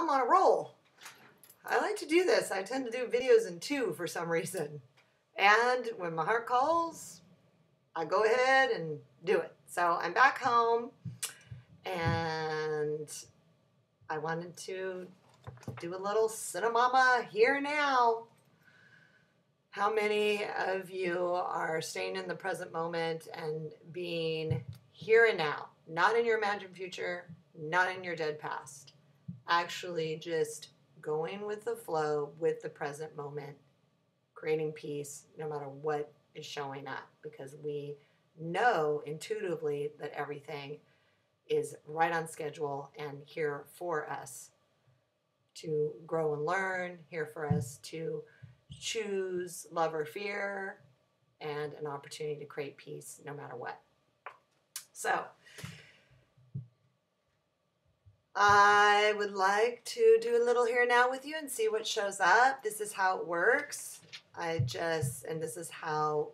I'm on a roll. I like to do this. I tend to do videos in two for some reason. And when my heart calls, I go ahead and do it. So I'm back home and I wanted to do a little Cinnamama here now. How many of you are staying in the present moment and being here and now? Not in your imagined future, not in your dead past. Actually just going with the flow, with the present moment, creating peace no matter what is showing up, because we know intuitively that everything is right on schedule and here for us to grow and learn, here for us to choose love or fear, and an opportunity to create peace no matter what. So I would like to do a little here now with you and see what shows up. This is how it works. And this is how,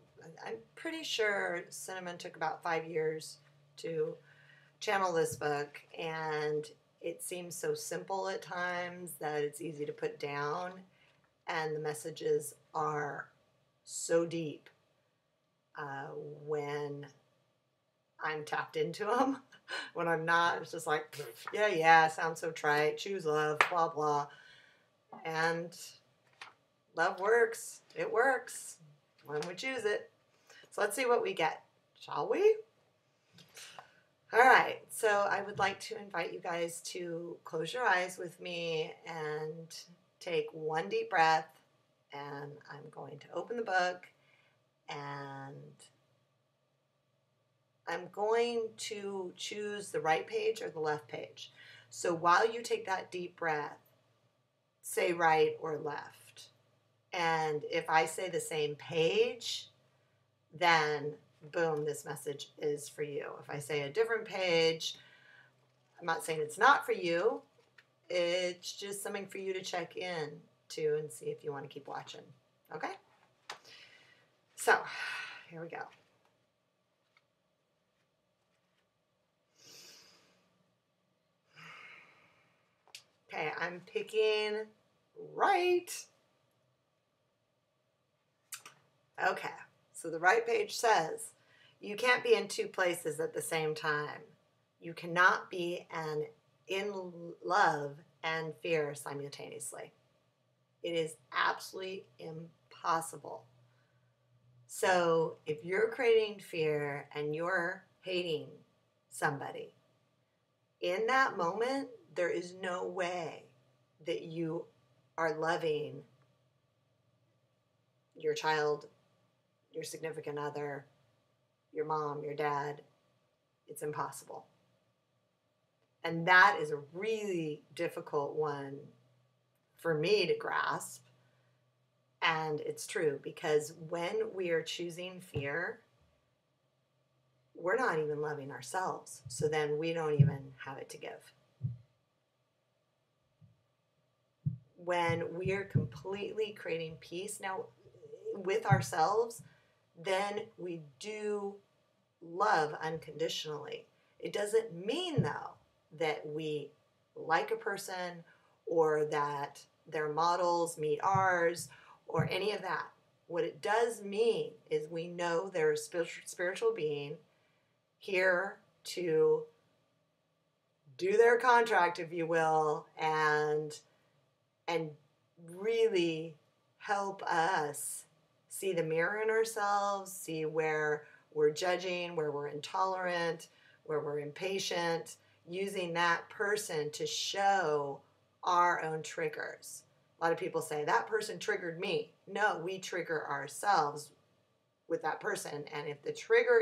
I'm pretty sure Cinnamon took about 5 years to channel this book, and it seems so simple at times that it's easy to put down, and the messages are so deep when I'm tapped into them. When I'm not, it's just like, yeah, sounds so trite, choose love, blah, blah. And love works. It works when we choose it. So let's see what we get, shall we? All right, so I would like to invite you guys to close your eyes with me and take one deep breath, and I'm going to open the book, and I'm going to choose the right page or the left page. So while you take that deep breath, say right or left. And if I say the same page, then boom, this message is for you. If I say a different page, I'm not saying it's not for you. It's just something for you to check in to and see if you want to keep watching. Okay? So, here we go. Okay, I'm picking right. Okay, so the right page says, you can't be in two places at the same time. You cannot be in love and fear simultaneously. It is absolutely impossible. So if you're creating fear and you're hating somebody, in that moment, there is no way that you are loving your child, your significant other, your mom, your dad. It's impossible. And that is a really difficult one for me to grasp. And it's true, because when we are choosing fear, we're not even loving ourselves. So then we don't even have it to give. When we are completely creating peace now with ourselves, then we do love unconditionally. It doesn't mean, though, that we like a person or that their models meet ours or any of that. What it does mean is we know they're a spiritual being here to do their contract, if you will, and really help us see the mirror in ourselves, see where we're judging, where we're intolerant, where we're impatient, using that person to show our own triggers. A lot of people say, that person triggered me. No, we trigger ourselves with that person. And if the trigger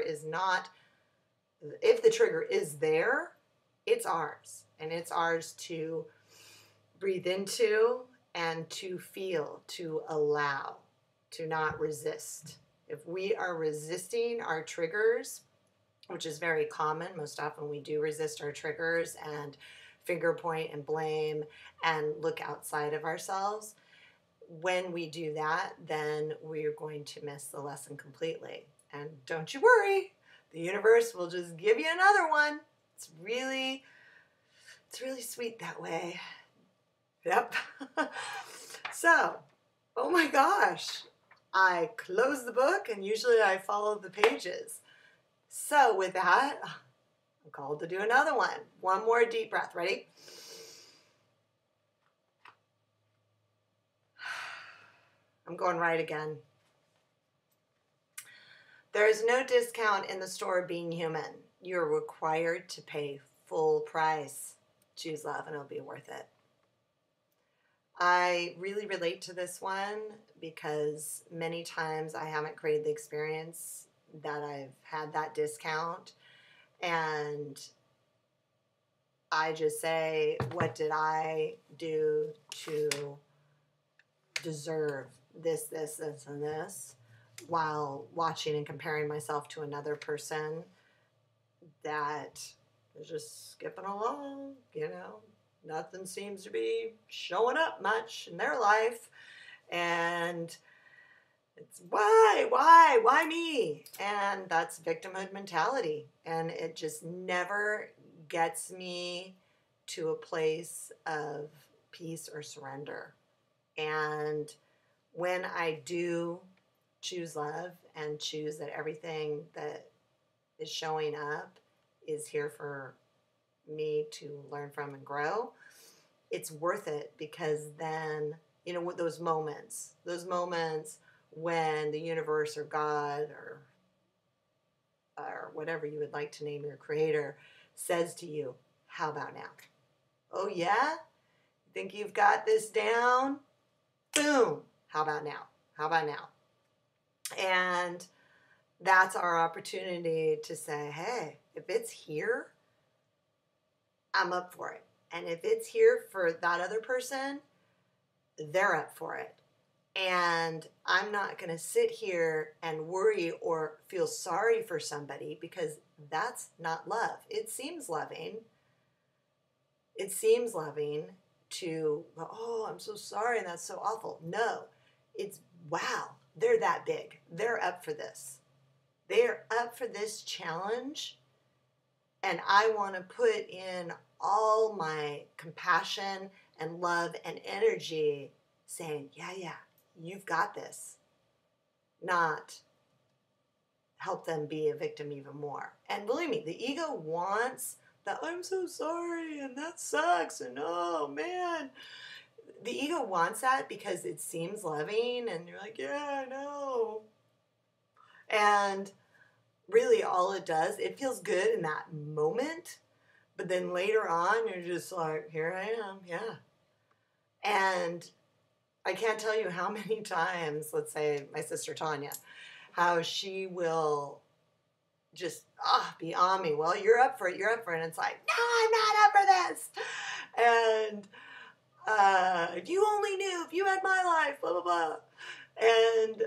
is there, it's ours. And it's ours to breathe into and to feel, to allow, to not resist. If we are resisting our triggers, which is very common, most often we do resist our triggers and finger point and blame and look outside of ourselves. When we do that, then we're going to miss the lesson completely. And don't you worry, the universe will just give you another one. It's really sweet that way. Yep. So, oh my gosh, I close the book and usually I follow the pages. So with that, I'm called to do another one. One more deep breath. Ready? I'm going right again. There is no discount in the store of being human. You're required to pay full price. Choose love and it'll be worth it. I really relate to this one because many times I haven't created the experience that I've had that discount. And I just say, what did I do to deserve this, and this, while watching and comparing myself to another person that is just skipping along, nothing seems to be showing up much in their life. And it's why me? And that's victimhood mentality. And it just never gets me to a place of peace or surrender. And when I do choose love and choose that everything that is showing up is here for me to learn from and grow, it's worth it, because then, with those moments when the universe or God or whatever you would like to name your creator says to you, how about now? Oh yeah? Think you've got this down? Boom. How about now? How about now? And that's our opportunity to say, hey, if it's here, I'm up for it. And if it's here for that other person, they're up for it. And I'm not going to sit here and worry or feel sorry for somebody, because that's not love. It seems loving. It seems loving to, oh, I'm so sorry and that's so awful. No, it's, wow, they're that big. They're up for this. They're up for this challenge. And I want to put in all my compassion and love and energy saying, yeah, you've got this. Not help them be a victim even more. And believe me, the ego wants that, I'm so sorry and that sucks and oh man. The ego wants that because it seems loving and you're like, yeah, I know. And really all it does, it feels good in that moment, but then later on you're just like, here I am, yeah. And I can't tell you how many times, let's say my sister Tanya, how she will just be on me. Well, you're up for it. And it's like, no, I'm not up for this. And if you only knew, if you had my life, blah, blah, blah. And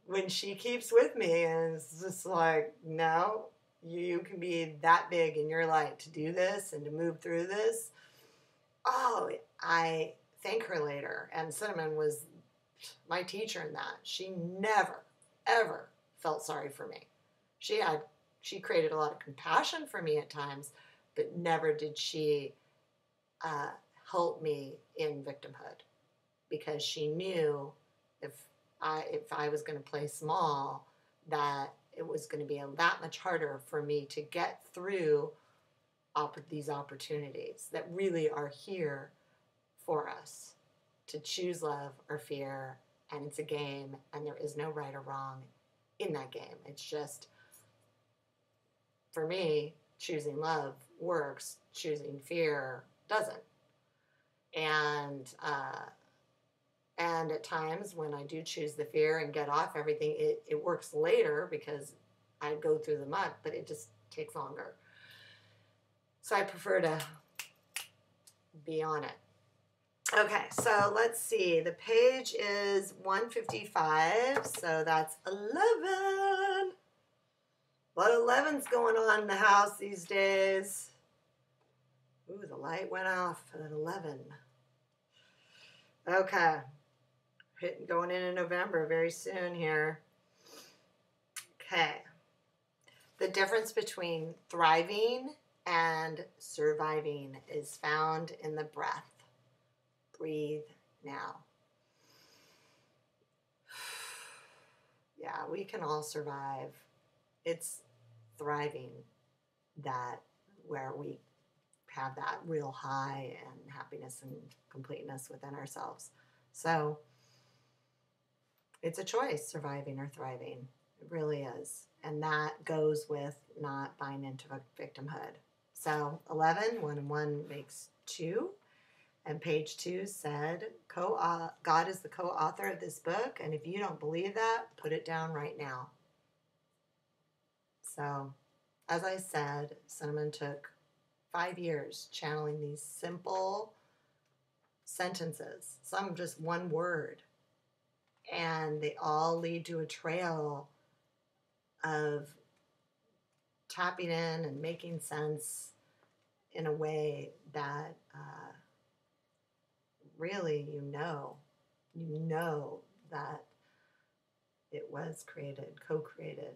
when she keeps with me and it's just like, no, you can be that big in your light to do this and to move through this. Oh, I thank her later. And Cinnamon was my teacher in that. She never, ever felt sorry for me. She created a lot of compassion for me at times, but never did she help me in victimhood, because she knew if I was going to play small, that it was going to be that much harder for me to get through these opportunities that really are here for us to choose love or fear. And it's a game, and there is no right or wrong in that game. It's just, for me, choosing love works, choosing fear doesn't. And at times when I do choose the fear and get off everything, it works later because I go through the muck, but it just takes longer. So I prefer to be on it. Okay, so let's see. The page is 155, so that's 11. What 11's going on in the house these days? Ooh, the light went off at 11. Okay. Going into November very soon here. Okay. The difference between thriving and surviving is found in the breath. Breathe now. Yeah, we can all survive. It's thriving that where we have that real high and happiness and completeness within ourselves. So it's a choice, surviving or thriving. It really is. And that goes with not buying into victimhood. So 11, 1 and 1 makes 2. And page 2 said, God is the co-author of this book. And if you don't believe that, put it down right now. So, as I said, Cinnamon took 5 years channeling these simple sentences, some just one word, and they all lead to a trail of tapping in and making sense in a way that really you know that it was created, co-created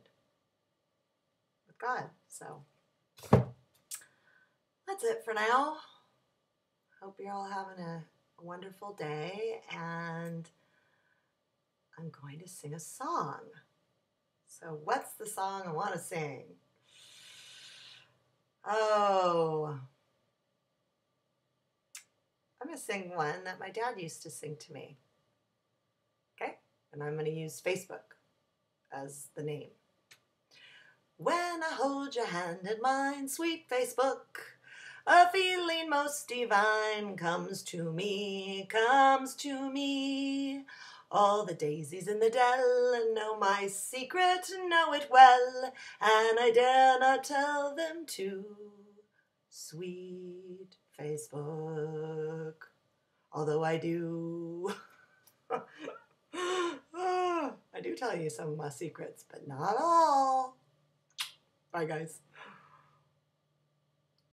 with God. So that's it for now. Hope you're all having a wonderful day, and I'm going to sing a song. So what's the song I want to sing? Oh, I'm going to sing one that my dad used to sing to me. Okay? And I'm going to use Facebook as the name. When I hold your hand in mine, sweet Facebook, a feeling most divine comes to me, comes to me. All the daisies in the dell know my secret, know it well, and I dare not tell them to. Sweet Facebook, although I do. I do tell you some of my secrets, but not all. Bye, guys.